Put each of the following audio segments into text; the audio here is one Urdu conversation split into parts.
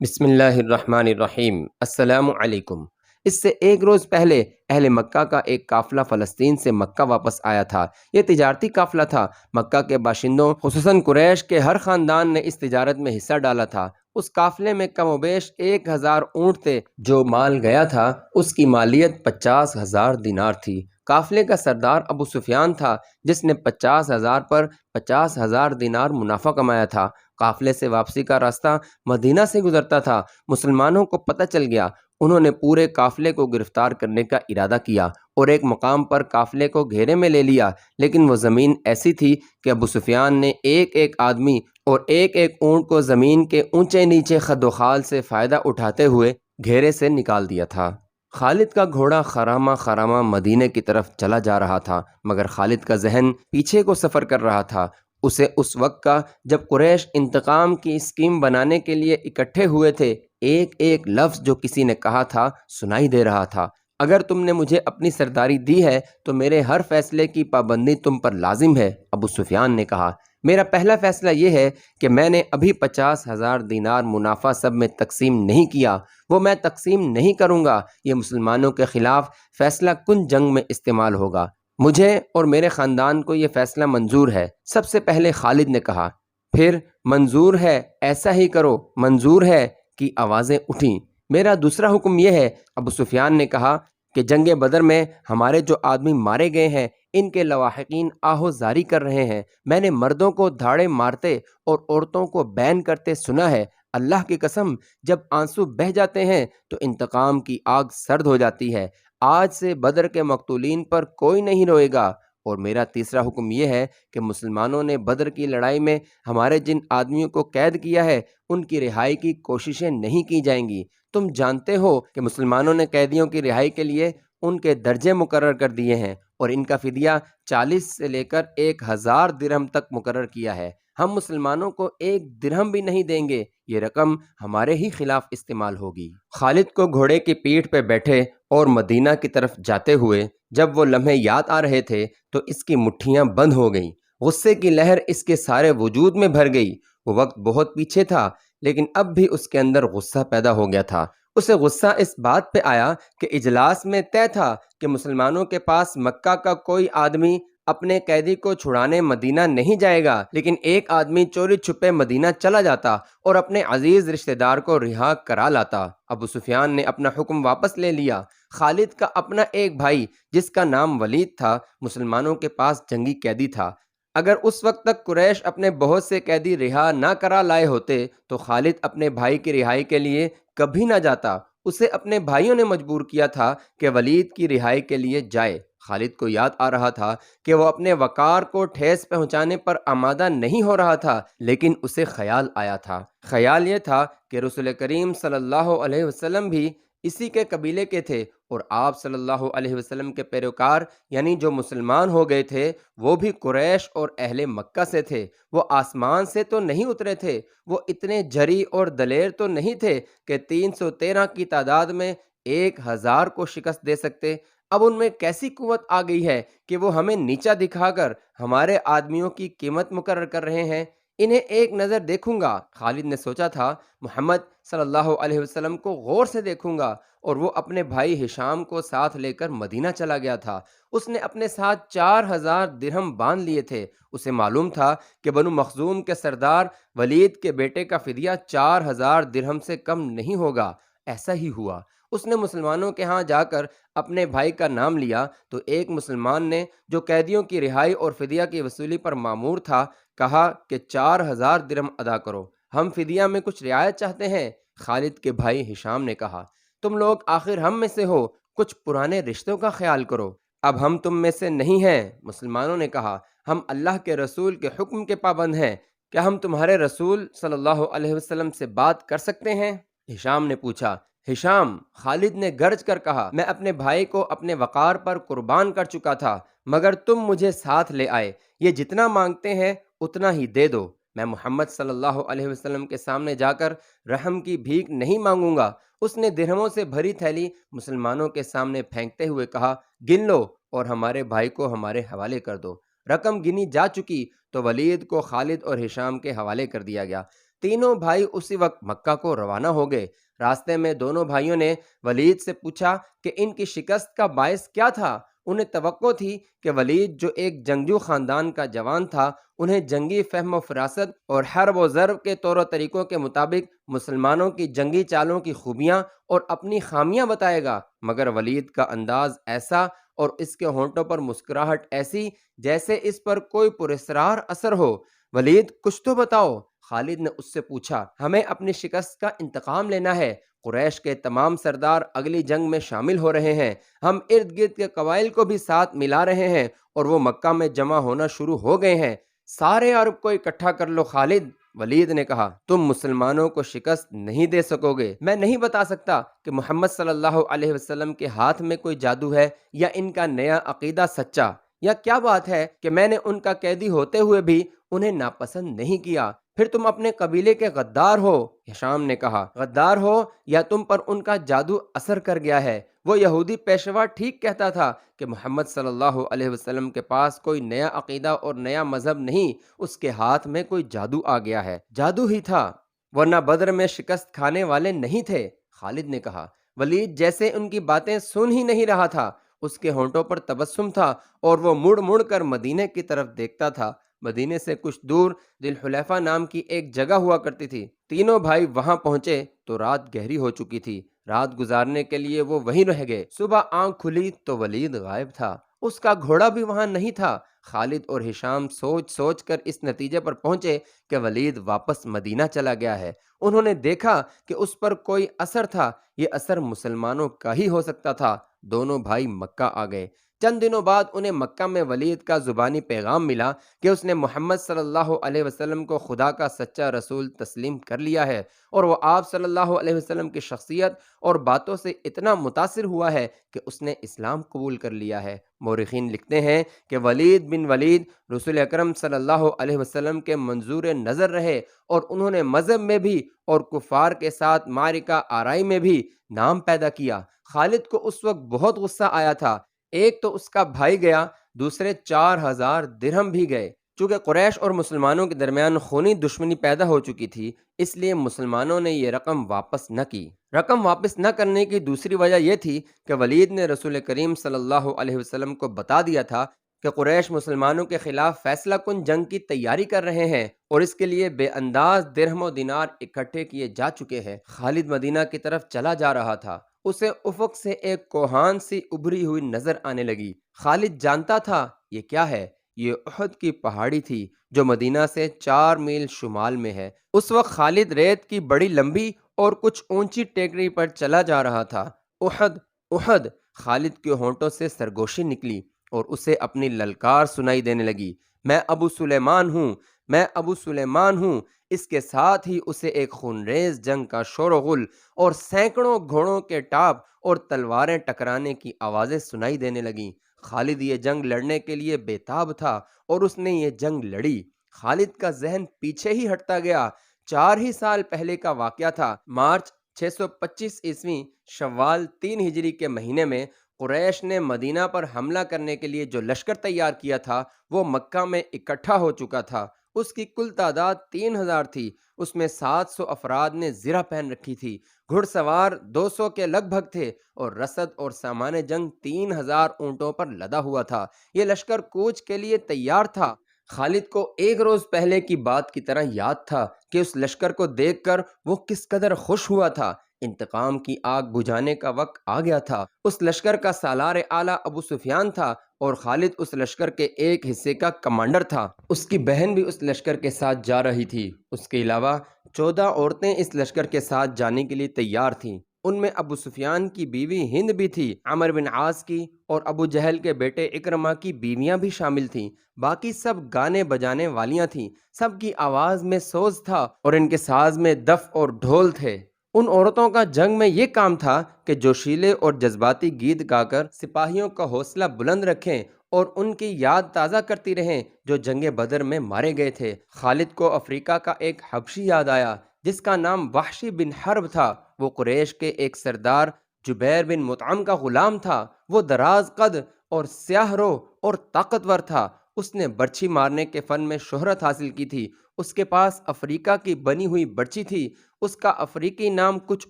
بسم اللہ الرحمن الرحیم۔ السلام علیکم۔ اس سے ایک روز پہلے اہل مکہ کا ایک قافلہ فلسطین سے مکہ واپس آیا تھا۔ یہ تجارتی قافلہ تھا۔ مکہ کے باشندوں خصوصاً قریش کے ہر خاندان نے اس تجارت میں حصہ ڈالا تھا۔ اس قافلے میں کم و بیش 1000 اونٹ تھے۔ جو مال گیا تھا اس کی مالیت 50,000 دینار تھی۔ قافلے کا سردار ابو سفیان تھا جس نے 50,000 پر 50,000 دینار منافع کمایا تھا۔ قافلے سے واپسی کا راستہ مدینہ سے گزرتا تھا۔ مسلمانوں کو پتہ چل گیا۔ انہوں نے پورے قافلے کو گرفتار کرنے کا ارادہ کیا اور ایک مقام پر قافلے کو گھیرے میں لے لیا، لیکن وہ زمین ایسی تھی کہ ابو سفیان نے ایک ایک آدمی اور ایک ایک اونٹ کو زمین کے اونچے نیچے خد و خال سے فائدہ اٹھاتے ہوئے گھیرے سے نکال دیا تھا۔ خالد کا گھوڑا خرامہ خرامہ مدینے کی طرف چلا جا رہا تھا، مگر خالد کا ذہن پیچھے کو سفر کر رہا تھا۔ اسے اس وقت کا جب قریش انتقام کی اسکیم بنانے کے لیے اکٹھے ہوئے تھے، ایک ایک لفظ جو کسی نے کہا تھا سنائی دے رہا تھا۔ اگر تم نے مجھے اپنی سرداری دی ہے تو میرے ہر فیصلے کی پابندی تم پر لازم ہے۔ ابو سفیان نے کہا، میرا پہلا فیصلہ یہ ہے کہ میں نے ابھی 50,000 دینار منافع سب میں تقسیم نہیں کیا، وہ میں تقسیم نہیں کروں گا۔ یہ مسلمانوں کے خلاف فیصلہ کن جنگ میں استعمال ہوگا۔ مجھے اور میرے خاندان کو یہ فیصلہ منظور ہے۔ سب سے پہلے خالد نے کہا، پھر منظور ہے، ایسا ہی کرو، منظور ہے کی آوازیں اٹھیں۔ میرا دوسرا حکم یہ ہے، ابو سفیان نے کہا، کہ جنگ بدر میں ہمارے جو آدمی مارے گئے ہیں ان کے لواحقین آہو زاری کر رہے ہیں۔ میں نے مردوں کو دھاڑے مارتے اور عورتوں کو بین کرتے سنا ہے۔ اللہ کی قسم، جب آنسو بہہ جاتے ہیں تو انتقام کی آگ سرد ہو جاتی ہے۔ آج سے بدر کے مقتولین پر کوئی نہیں روئے گا۔ اور میرا تیسرا حکم یہ ہے کہ مسلمانوں نے بدر کی لڑائی میں ہمارے جن آدمیوں کو قید کیا ہے ان کی رہائی کی کوششیں نہیں کی جائیں گی۔ تم جانتے ہو کہ مسلمانوں نے قیدیوں کی رہائی کے لیے ان کے درجے مقرر کر دیے ہیں اور ان کا فدیہ 40 سے لے کر 1000 درہم تک مقرر کیا ہے۔ ہم مسلمانوں کو 1 درہم بھی نہیں دیں گے، یہ رقم ہمارے ہی خلاف استعمال ہوگی۔ خالد کو گھوڑے کی پیٹھ پہ بیٹھے اور مدینہ کی طرف جاتے ہوئے جب وہ لمحے یاد آ رہے تھے تو اس کی مٹھیاں بند ہو گئیں۔ غصے کی لہر اس کے سارے وجود میں بھر گئی۔ وہ وقت بہت پیچھے تھا لیکن اب بھی اس کے اندر غصہ پیدا ہو گیا تھا۔ اسے غصہ اس بات پہ آیا کہ اجلاس میں طے تھا کہ مسلمانوں کے پاس مکہ کا کوئی آدمی اپنے قیدی کو چھڑانے مدینہ نہیں جائے گا، لیکن ایک آدمی چوری چھپے مدینہ چلا جاتا اور اپنے عزیز رشتہ دار کو رہا کرا لاتا۔ ابو سفیان نے اپنا حکم واپس لے لیا۔ خالد کا اپنا ایک بھائی جس کا نام ولید تھا مسلمانوں کے پاس جنگی قیدی تھا۔ اگر اس وقت تک قریش اپنے بہت سے قیدی رہا نہ کرا لائے ہوتے تو خالد اپنے بھائی کی رہائی کے لیے کبھی نہ جاتا۔ اسے اپنے بھائیوں نے مجبور کیا تھا کہ ولید کی رہائی کے لیے جائے۔ خالد کو یاد آ رہا تھا کہ وہ اپنے وقار کو ٹھیس پہنچانے پر آمادہ نہیں ہو رہا تھا، لیکن اسے خیال آیا تھا۔ خیال یہ تھا کہ رسول کریم صلی اللہ علیہ وسلم بھی اسی کے قبیلے کے تھے اور آپ صلی اللہ علیہ وسلم کے پیروکار یعنی جو مسلمان ہو گئے تھے وہ بھی قریش اور اہل مکہ سے تھے۔ وہ آسمان سے تو نہیں اترے تھے، وہ اتنے جری اور دلیر تو نہیں تھے کہ 313 کی تعداد میں 1000 کو شکست دے سکتے۔ اب ان میں کیسی قوت آ گئی ہے کہ وہ ہمیں نیچا دکھا کر ہمارے آدمیوں کی قیمت مقرر کر رہے ہیں۔ انہیں ایک نظر دیکھوں گا۔ خالد نے سوچا تھا محمد صلی اللہ علیہ وسلم کو غور سے دیکھوں گا، اور وہ اپنے بھائی ہشام کو ساتھ لے کر مدینہ چلا گیا تھا۔ اس نے اپنے ساتھ 4000 درہم باندھ لیے تھے۔ اسے معلوم تھا کہ بنو مخزوم کے سردار ولید کے بیٹے کا فدیہ 4000 درہم سے کم نہیں ہوگا۔ ایسا ہی ہوا۔ اس نے مسلمانوں کے ہاں جا کر اپنے بھائی کا نام لیا تو ایک مسلمان نے جو قیدیوں کی رہائی اور فدیہ کی وصولی پر مامور تھا کہا کہ 4000 درہم ادا کرو، ہم فدیہ میں کچھ رعایت چاہتے ہیں۔ خالد کے بھائی ہشام نے کہا، تم لوگ آخر ہم میں سے ہو، کچھ پرانے رشتوں کا خیال کرو، اب ہم تم میں سے نہیں ہیں۔ مسلمانوں نے کہا، ہم اللہ کے رسول کے حکم کے پابند ہیں، کیا ہم تمہارے رسول صلی اللہ علیہ وسلم سے بات کر سکتے ہیں؟ ہشام نے پوچھا۔ ہشام، خالد نے گرج کر کہا، میں اپنے بھائی کو اپنے وقار پر قربان کر چکا تھا، مگر تم مجھے ساتھ لے آئے، یہ جتنا مانگتے ہیں اتنا ہی دے دو۔ میں محمد صلی اللہ علیہ وسلم کے سامنے جا کر رحم کی بھیک نہیں مانگوں گا۔ اس نے درہموں سے بھری تھیلی مسلمانوں کے سامنے پھینکتے ہوئے کہا، گن لو اور ہمارے بھائی کو ہمارے حوالے کر دو۔ رقم گنی جا چکی تو ولید کو خالد اور ہشام کے حوالے کر دیا گیا۔ تینوں بھائی اسی وقت مکہ کو روانہ ہو گئے۔ راستے میں دونوں بھائیوں نے ولید سے پوچھا کہ ان کی شکست کا باعث کیا تھا۔ انہیں توقع تھی کہ ولید جو ایک جنگجو خاندان کا جوان تھا، انہیں جنگی فہم و فراست اور حرب و ضرب کے طور و طریقوں کے مطابق مسلمانوں کی جنگی چالوں کی خوبیاں اور اپنی خامیاں بتائے گا، مگر ولید کا انداز ایسا اور اس کے ہونٹوں پر مسکراہٹ ایسی جیسے اس پر کوئی پراسرار اثر ہو۔ ولید کچھ تو بتاؤ، خالد نے اس سے پوچھا۔ ہمیں اپنی شکست کا انتقام لینا ہے، قریش کے تمام سردار اگلی جنگ میں شامل ہو رہے ہیں، ہم ارد گرد کے قبائل کو بھی ساتھ ملا رہے ہیں اور وہ مکہ میں جمع ہونا شروع ہو گئے ہیں، سارے عرب کو اکٹھا کر لو خالد۔ ولید نے کہا، تم مسلمانوں کو شکست نہیں دے سکو گے۔ میں نہیں بتا سکتا کہ محمد صلی اللہ علیہ وسلم کے ہاتھ میں کوئی جادو ہے یا ان کا نیا عقیدہ سچا، یا کیا بات ہے کہ میں نے ان کا قیدی ہوتے ہوئے بھی انہیں ناپسند نہیں کیا۔ پھر تم اپنے قبیلے کے غدار ہو، ہشام نے کہا۔ غدار ہو یا تم پر ان کا جادو اثر کر گیا ہے۔ وہ یہودی پیشوا ٹھیک کہتا تھا کہ محمد صلی اللہ علیہ وسلم کے پاس کوئی نیا عقیدہ اور نیا مذہب نہیں، اس کے ہاتھ میں کوئی جادو آ گیا ہے۔ جادو ہی تھا، ورنہ بدر میں شکست کھانے والے نہیں تھے، خالد نے کہا۔ ولید جیسے ان کی باتیں سن ہی نہیں رہا تھا، اس کے ہونٹوں پر تبسم تھا اور وہ مڑ مڑ کر مدینے کی طرف دیکھتا تھا۔ مدینے سے کچھ دور ذی الحلیفہ نام کی ایک جگہ ہوا کرتی تھی۔ تینوں بھائی وہاں پہنچے تو رات گہری ہو چکی تھی۔ رات گزارنے کے لیے وہ وہیں رہ گئے۔ صبح آنکھ کھلی تو ولید غائب تھا، اس کا گھوڑا بھی وہاں نہیں تھا۔ خالد اور ہشام سوچ سوچ کر اس نتیجے پر پہنچے کہ ولید واپس مدینہ چلا گیا ہے۔ انہوں نے دیکھا کہ اس پر کوئی اثر تھا، یہ اثر مسلمانوں کا ہی ہو سکتا تھا۔ دونوں بھائی مکہ آ گئے۔ چند دنوں بعد انہیں مکہ میں ولید کا زبانی پیغام ملا کہ اس نے محمد صلی اللہ علیہ وسلم کو خدا کا سچا رسول تسلیم کر لیا ہے، اور وہ آپ صلی اللہ علیہ وسلم کی شخصیت اور باتوں سے اتنا متاثر ہوا ہے کہ اس نے اسلام قبول کر لیا ہے۔ مورخین لکھتے ہیں کہ ولید بن ولید رسول اکرم صلی اللہ علیہ وسلم کے منظور نظر رہے، اور انہوں نے مذہب میں بھی اور کفار کے ساتھ معرکہ آرائی میں بھی نام پیدا کیا۔ خالد کو اس وقت بہت غصہ آیا تھا، ایک تو اس کا بھائی گیا، دوسرے 4000 درہم بھی گئے۔ چونکہ قریش اور مسلمانوں کے درمیان خونی دشمنی پیدا ہو چکی تھی، اس لیے مسلمانوں نے یہ رقم واپس نہ کی۔ رقم واپس نہ کرنے کی دوسری وجہ یہ تھی کہ ولید نے رسول کریم صلی اللہ علیہ وسلم کو بتا دیا تھا کہ قریش مسلمانوں کے خلاف فیصلہ کن جنگ کی تیاری کر رہے ہیں، اور اس کے لیے بے انداز درہم و دینار اکٹھے کیے جا چکے ہیں۔ خالد مدینہ کی طرف چلا جا رہا تھا، اسے افق سے ایک کوہان سی ابھری ہوئی نظر آنے لگی۔ خالد جانتا تھا یہ کیا ہے، یہ احد کی پہاڑی تھی جو مدینہ سے 4 میل شمال میں ہے۔ اس وقت خالد ریت کی بڑی لمبی اور کچھ اونچی ٹیکری پر چلا جا رہا تھا۔ احد احد، خالد کے ہونٹوں سے سرگوشی نکلی اور اسے اپنی للکار سنائی دینے لگی، میں ابو سلیمان ہوں، میں ابو سلیمان ہوں۔ اس کے ساتھ ہی اسے ایک خونریز جنگ کا شور و غل اور سینکڑوں گھوڑوں کے ٹاپ اور تلواریں ٹکرانے کی آوازیں سنائی دینے لگیں۔ خالد یہ جنگ لڑنے کے لیے بے تاب تھا اور اس نے یہ جنگ لڑی۔ خالد کا ذہن پیچھے ہی ہٹتا گیا۔ 4 ہی سال پہلے کا واقعہ تھا۔ مارچ 625 عیسوی شوال 3 ہجری کے مہینے میں قریش نے مدینہ پر حملہ کرنے کے لیے جو لشکر تیار کیا تھا وہ مکہ میں اکٹھا ہو چکا تھا۔ اس کی کل تعداد 3000 تھی، اس میں 700 افراد نے زرہ پہن رکھی تھی، گھڑ سوار 200 کے لگ بھگ تھے، اور رسد اور سامان جنگ 3000 اونٹوں پر لدا ہوا تھا۔ یہ لشکر کوچ کے لیے تیار تھا۔ خالد کو ایک روز پہلے کی بات کی طرح یاد تھا کہ اس لشکر کو دیکھ کر وہ کس قدر خوش ہوا تھا۔ انتقام کی آگ بجھانے کا وقت آ گیا تھا۔ اس لشکر کا سالار اعلیٰ ابو سفیان تھا، اور خالد اس لشکر کے ایک حصے کا کمانڈر تھا۔ اس کی بہن بھی اس لشکر کے ساتھ جا رہی تھی۔ اس کے علاوہ 14 عورتیں اس لشکر کے ساتھ جانے کے لیے تیار تھیں۔ ان میں ابو سفیان کی بیوی ہند بھی تھی، عمر بن عاص کی اور ابو جہل کے بیٹے اکرمہ کی بیویاں بھی شامل تھیں۔ باقی سب گانے بجانے والیاں تھیں، سب کی آواز میں سوز تھا اور ان کے ساز میں دف اور ڈھول تھے۔ ان عورتوں کا جنگ میں یہ کام تھا کہ جوشیلے اور جذباتی گیت گا کر سپاہیوں کا حوصلہ بلند رکھیں اور ان کی یاد تازہ کرتی رہیں جو جنگ بدر میں مارے گئے تھے۔ خالد کو افریقہ کا ایک حبشی یاد آیا جس کا نام وحشی بن حرب تھا۔ وہ قریش کے ایک سردار جبیر بن مطعم کا غلام تھا۔ وہ دراز قد اور سیاہ رو اور طاقتور تھا۔ اس نے برچھی مارنے کے فن میں شہرت حاصل کی تھی۔ اس کے پاس افریقہ کی بنی ہوئی برچھی تھی۔ اس کا افریقی نام کچھ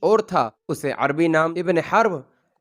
اور تھا، اسے عربی نام ابن حرب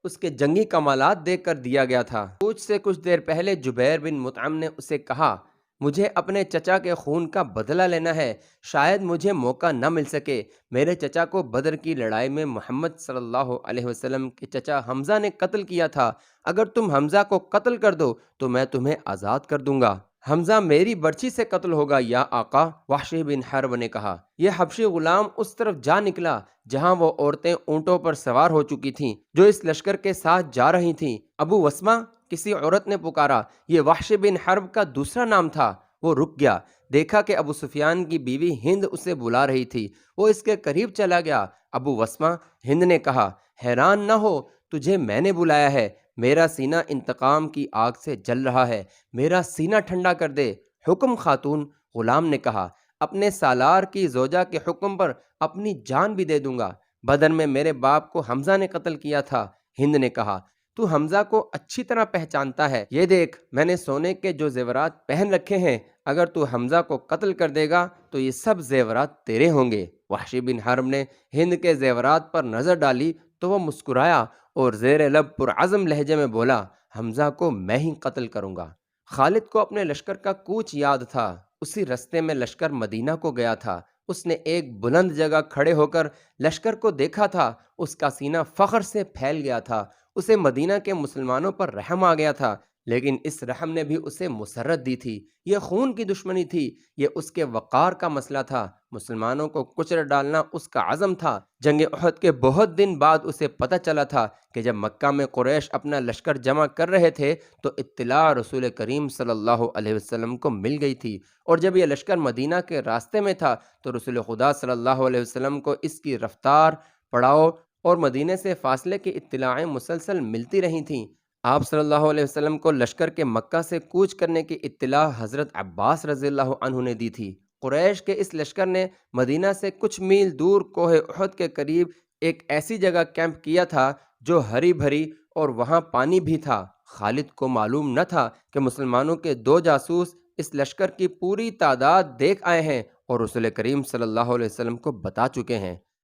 اس کے جنگی کمالات دیکھ کر دیا گیا تھا۔ کوچ سے کچھ دیر پہلے جبیر بن مطعم نے اسے کہا، مجھے اپنے چچا کے خون کا بدلہ لینا ہے، شاید مجھے موقع نہ مل سکے۔ میرے چچا کو بدر کی لڑائی میں محمد صلی اللہ علیہ وسلم کے چچا حمزہ نے قتل کیا تھا، اگر تم حمزہ کو قتل کر دو تو میں تمہیں آزاد کر دوں گا۔ حمزہ میری برچھی سے قتل ہوگا یا آقا، وحشی بن حرب نے کہا۔ یہ حبشی غلام اس طرف جا نکلا جہاں وہ عورتیں اونٹوں پر سوار ہو چکی تھیں جو اس لشکر کے ساتھ جا رہی تھیں۔ ابو وسمہ، کسی عورت نے پکارا، یہ وحشی بن حرب کا دوسرا نام تھا۔ وہ رک گیا، دیکھا کہ ابو سفیان کی بیوی ہند اسے بلا رہی تھی۔ وہ اس کے قریب چلا گیا۔ ابو وسمہ، ہند نے کہا، حیران نہ ہو، تجھے میں نے بلایا ہے۔ میرا سینہ انتقام کی آگ سے جل رہا ہے، میرا سینہ ٹھنڈا کر دے۔ حکم خاتون، غلام نے کہا، اپنے سالار کی زوجہ کے حکم پر اپنی جان بھی دے دوں گا۔ بدر میں میرے باپ کو حمزہ نے قتل کیا تھا۔ ہند نے کہا، تو حمزہ کو اچھی طرح پہچانتا ہے، یہ دیکھ میں نے سونے کے جو زیورات پہن رکھے ہیں، اگر تو حمزہ کو قتل کر دے گا تو یہ سب زیورات تیرے ہوں گے۔ وحشی بن حرب نے ہند کے زیورات پر نظر ڈالی تو وہ مسکرایا اور زیر لب پرعزم لہجے میں بولا، حمزہ کو میں ہی قتل کروں گا۔ خالد کو اپنے لشکر کا کوچ یاد تھا۔ اسی رستے میں لشکر مدینہ کو گیا تھا۔ اس نے ایک بلند جگہ کھڑے ہو کر لشکر کو دیکھا تھا۔ اس کا سینہ فخر سے پھیل گیا تھا۔ اسے مدینہ کے مسلمانوں پر رحم آ گیا تھا، لیکن اس رحم نے بھی اسے مسرت دی تھی۔ یہ خون کی دشمنی تھی، یہ اس کے وقار کا مسئلہ تھا۔ مسلمانوں کو کچل ڈالنا اس کا عزم تھا۔ جنگ احد کے بہت دن بعد اسے پتہ چلا تھا کہ جب مکہ میں قریش اپنا لشکر جمع کر رہے تھے تو اطلاع رسول کریم صلی اللہ علیہ وسلم کو مل گئی تھی، اور جب یہ لشکر مدینہ کے راستے میں تھا تو رسول خدا صلی اللہ علیہ وسلم کو اس کی رفتار، پڑاؤ اور مدینے سے فاصلے کی اطلاعیں مسلسل ملتی رہی تھیں۔ آپ صلی اللہ علیہ وسلم کو لشکر کے مکہ سے کوچ کرنے کی اطلاع حضرت عباس رضی اللہ عنہ نے دی تھی۔ قریش کے اس لشکر نے مدینہ سے کچھ میل دور کوہ احد کے قریب ایک ایسی جگہ کیمپ کیا تھا جو ہری بھری اور وہاں پانی بھی تھا۔ خالد کو معلوم نہ تھا کہ مسلمانوں کے 2 جاسوس اس لشکر کی پوری تعداد دیکھ آئے ہیں اور رسول کریم صلی اللہ علیہ وسلم کو بتا چکے ہیں۔